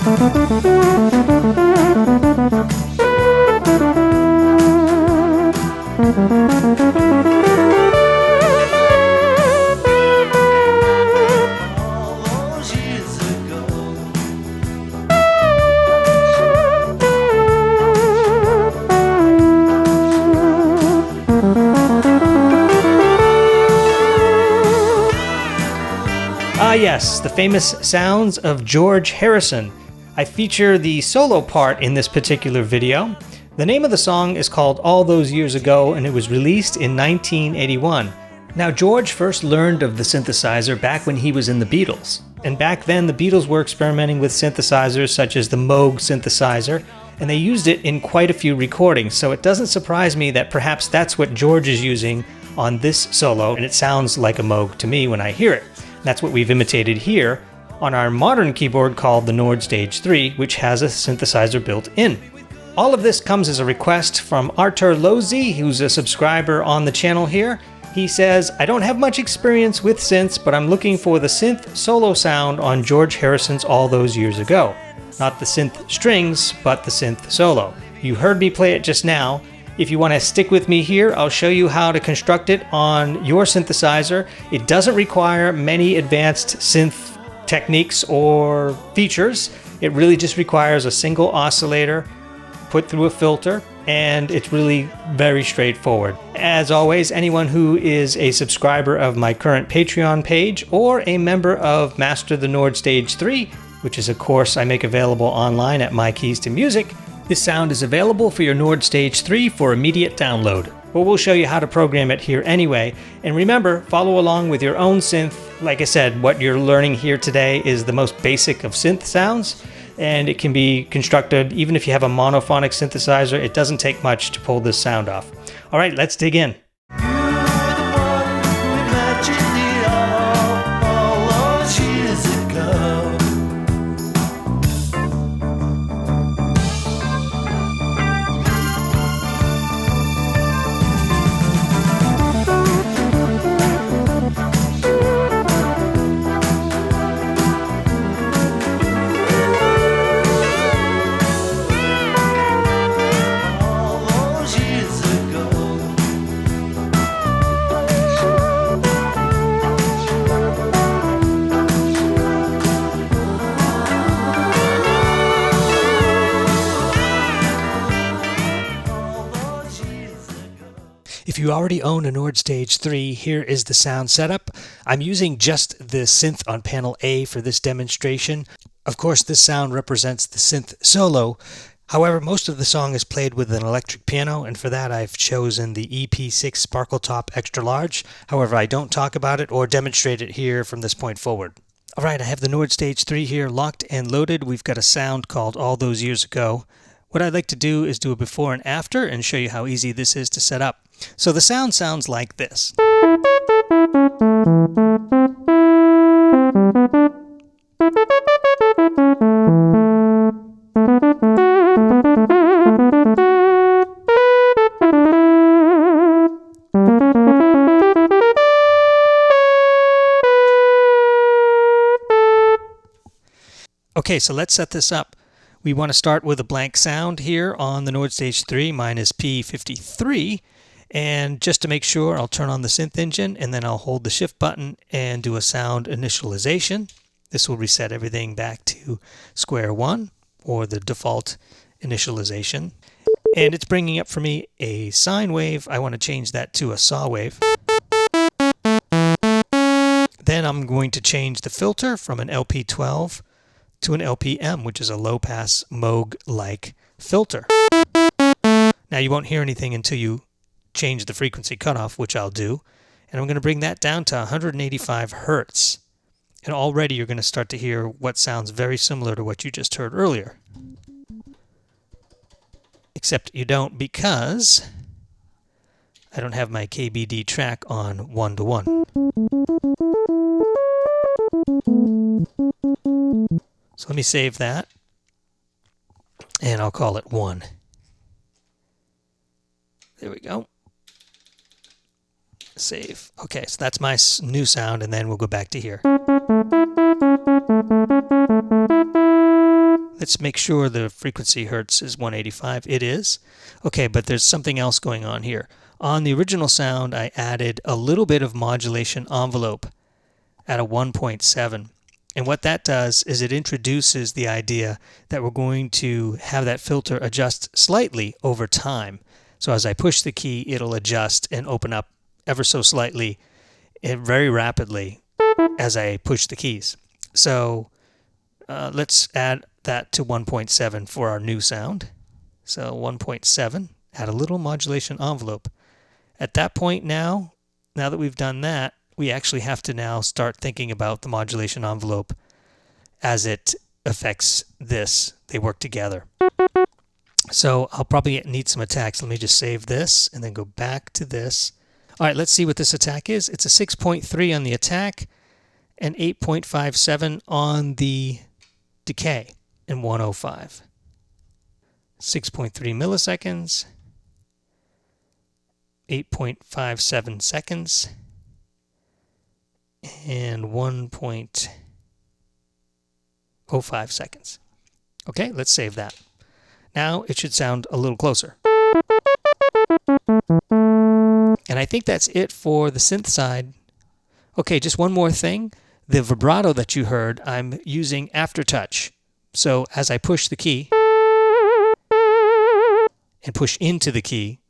Ah yes, the famous sounds of George Harrison. I feature the solo part in this particular video. The name of the song is called All Those Years Ago, and it was released in 1981. Now, George first learned of the synthesizer back when he was in the Beatles. And back then, the Beatles were experimenting with synthesizers such as the Moog synthesizer, and they used it in quite a few recordings, so it doesn't surprise me that perhaps that's what George is using on this solo, and it sounds like a Moog to me when I hear it. That's what we've imitated here on our modern keyboard called the Nord Stage 3, which has a synthesizer built in. All of this comes as a request from Artur Lozi, who's a subscriber on the channel here. He says, I don't have much experience with synths, but I'm looking for the synth solo sound on George Harrison's All Those Years Ago. Not the synth strings, but the synth solo. You heard me play it just now. If you want to stick with me here, I'll show you how to construct it on your synthesizer. It doesn't require many advanced synth techniques or features. It really just requires a single oscillator put through a filter, and it's really very straightforward. As always, anyone who is a subscriber of my current Patreon page or a member of Master the Nord Stage 3, which is a course I make available online at My Keys to Music, this sound is available for your Nord Stage 3 for immediate download. But we'll show you how to program it here anyway. And remember, follow along with your own synth. Like I said, what you're learning here today is the most basic of synth sounds, and it can be constructed even if you have a monophonic synthesizer. It doesn't take much to pull this sound off. All right, let's dig in. If you already own a Nord Stage 3, here is the sound setup. I'm using just the synth on panel A for this demonstration. Of course, this sound represents the synth solo. However, most of the song is played with an electric piano, and for that I've chosen the EP6 Sparkle Top Extra Large. However, I don't talk about it or demonstrate it here from this point forward. Alright, I have the Nord Stage 3 here locked and loaded. We've got a sound called All Those Years Ago. What I'd like to do is do a before and after and show you how easy this is to set up. So the sound sounds like this. Okay, so let's set this up. We want to start with a blank sound here on the Nord Stage 3. Mine is P53. And just to make sure, I'll turn on the synth engine, and then I'll hold the shift button and do a sound initialization. This will reset everything back to square one, or the default initialization. And it's bringing up for me a sine wave. I want to change that to a saw wave. Then I'm going to change the filter from an LP12 to an LPM, which is a low-pass Moog-like filter. Now you won't hear anything until you change the frequency cutoff, which I'll do, and I'm going to bring that down to 185 Hertz. And already you're going to start to hear what sounds very similar to what you just heard earlier. Except you don't, because I don't have my KBD track on 1-to-1. So let me save that, and I'll call it 1. There we go. Save. Okay, so that's my new sound, and then we'll go back to here. Let's make sure the frequency hertz is 185. It is. Okay, but there's something else going on here. On the original sound, I added a little bit of modulation envelope at a 1.7. And what that does is it introduces the idea that we're going to have that filter adjust slightly over time. So as I push the key, it'll adjust and open up ever so slightly and very rapidly as I push the keys. So let's add that to 1.7 for our new sound. So 1.7, add a little modulation envelope. At that point now that we've done that, we actually have to now start thinking about the modulation envelope as it affects this. They work together. So I'll probably need some attacks. Let me just save this and then go back to this. All right, let's see what this attack is. It's a 6.3 on the attack and 8.57 on the decay and 105. 6.3 milliseconds, 8.57 seconds, and 1.05 seconds. Okay, let's save that. Now it should sound a little closer. And I think that's it for the synth side. Okay, just one more thing. The vibrato that you heard, I'm using aftertouch. So as I push the key and push into the key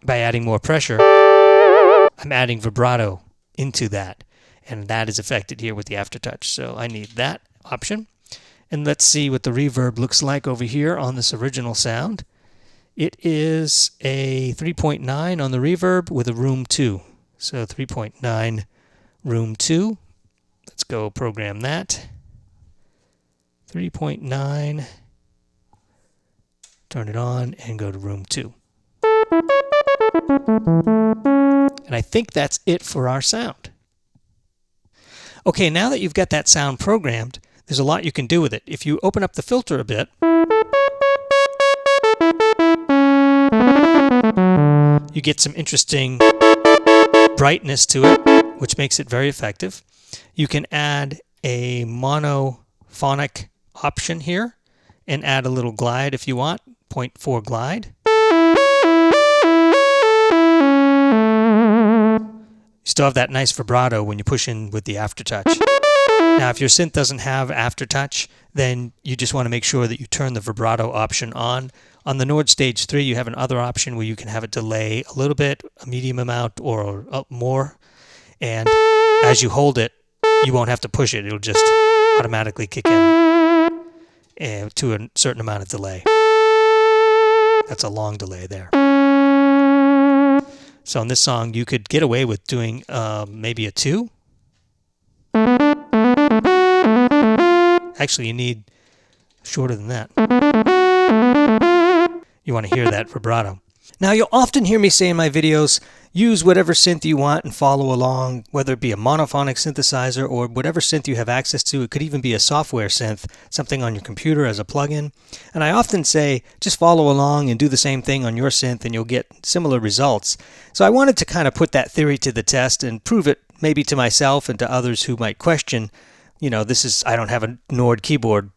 by adding more pressure, I'm adding vibrato into that, and that is affected here with the aftertouch. So I need that option. And let's see what the reverb looks like over here on this original sound. It is a 3.9 on the reverb with a room 2. So 3.9 room 2. Let's go program that. 3.9. Turn it on and go to room 2. And I think that's it for our sound. Okay, now that you've got that sound programmed, there's a lot you can do with it. If you open up the filter a bit, you get some interesting brightness to it, which makes it very effective. You can add a monophonic option here and add a little glide if you want, 0.4 glide. You still have that nice vibrato when you push in with the aftertouch. Now, if your synth doesn't have aftertouch, then you just want to make sure that you turn the vibrato option on. On the Nord Stage 3, you have another option where you can have it delay a little bit, a medium amount, or more. And as you hold it, you won't have to push it. It'll just automatically kick in to a certain amount of delay. That's a long delay there. So in this song, you could get away with doing maybe a 2. Actually, you need shorter than that. You want to hear that vibrato. Now, you'll often hear me say in my videos, use whatever synth you want and follow along, whether it be a monophonic synthesizer or whatever synth you have access to. It could even be a software synth, something on your computer as a plugin. And I often say, just follow along and do the same thing on your synth and you'll get similar results. So I wanted to kind of put that theory to the test and prove it maybe to myself and to others who might question, I don't have a Nord keyboard.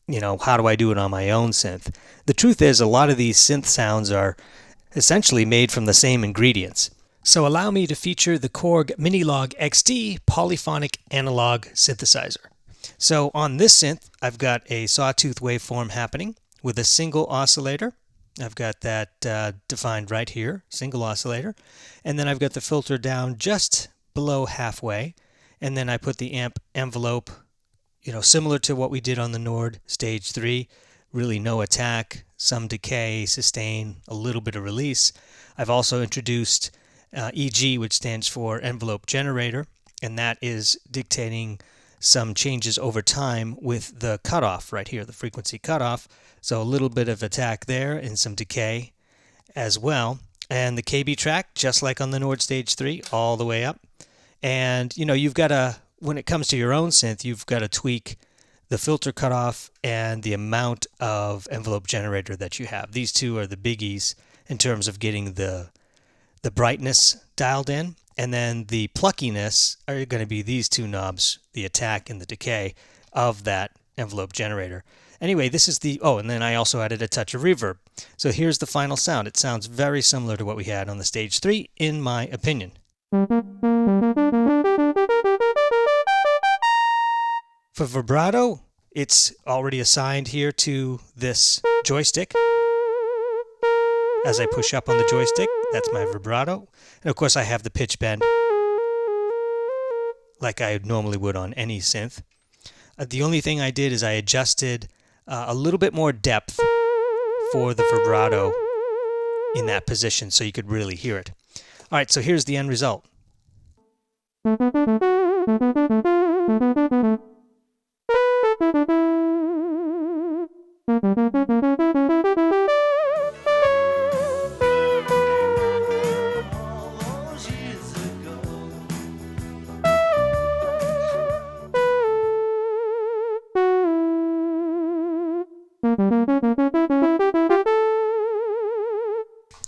How do I do it on my own synth? The truth is, a lot of these synth sounds are essentially made from the same ingredients. So allow me to feature the Korg Minilogue XD polyphonic analog synthesizer. So on this synth, I've got a sawtooth waveform happening with a single oscillator. I've got that defined right here, single oscillator. And then I've got the filter down just below halfway. And then I put the amp envelope, similar to what we did on the Nord Stage 3. Really no attack, some decay, sustain, a little bit of release. I've also introduced EG, which stands for envelope generator, and that is dictating some changes over time with the cutoff right here, the frequency cutoff. So a little bit of attack there and some decay as well. And the KB track, just like on the Nord Stage 3, all the way up. And, you've got to, when it comes to your own synth, you've got to tweak the filter cutoff and the amount of envelope generator that you have. These two are the biggies in terms of getting the brightness dialed in. And then the pluckiness are going to be these two knobs, the attack and the decay. of that envelope generator. Anyway, this is the, oh, and then I also added a touch of reverb. So here's the final sound. It sounds very similar to what we had on the Stage 3, in my opinion. For vibrato, it's already assigned here to this joystick. As I push up on the joystick, that's my vibrato. And of course I have the pitch bend, like I normally would on any synth. The only thing I did is I adjusted a little bit more depth for the vibrato in that position so you could really hear it. All right, so here's the end result.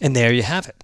And there you have it.